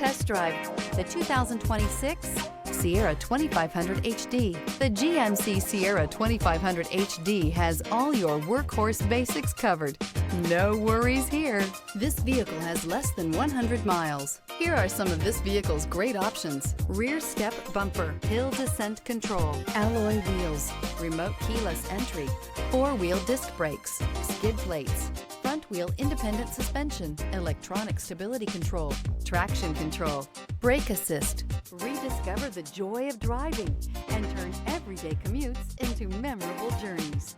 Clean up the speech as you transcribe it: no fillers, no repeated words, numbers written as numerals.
test drive the 2026 Sierra 2500 HD. The GMC Sierra 2500 HD has all your workhorse basics covered. No worries here. This vehicle has less than 100 miles. Here are some of this vehicle's great options: rear step bumper, hill descent control, alloy wheels, remote keyless entry, four-wheel disc brakes, skid plates, front wheel independent suspension, electronic stability control, traction control, brake assist. Rediscover the joy of driving and turn everyday commutes into memorable journeys.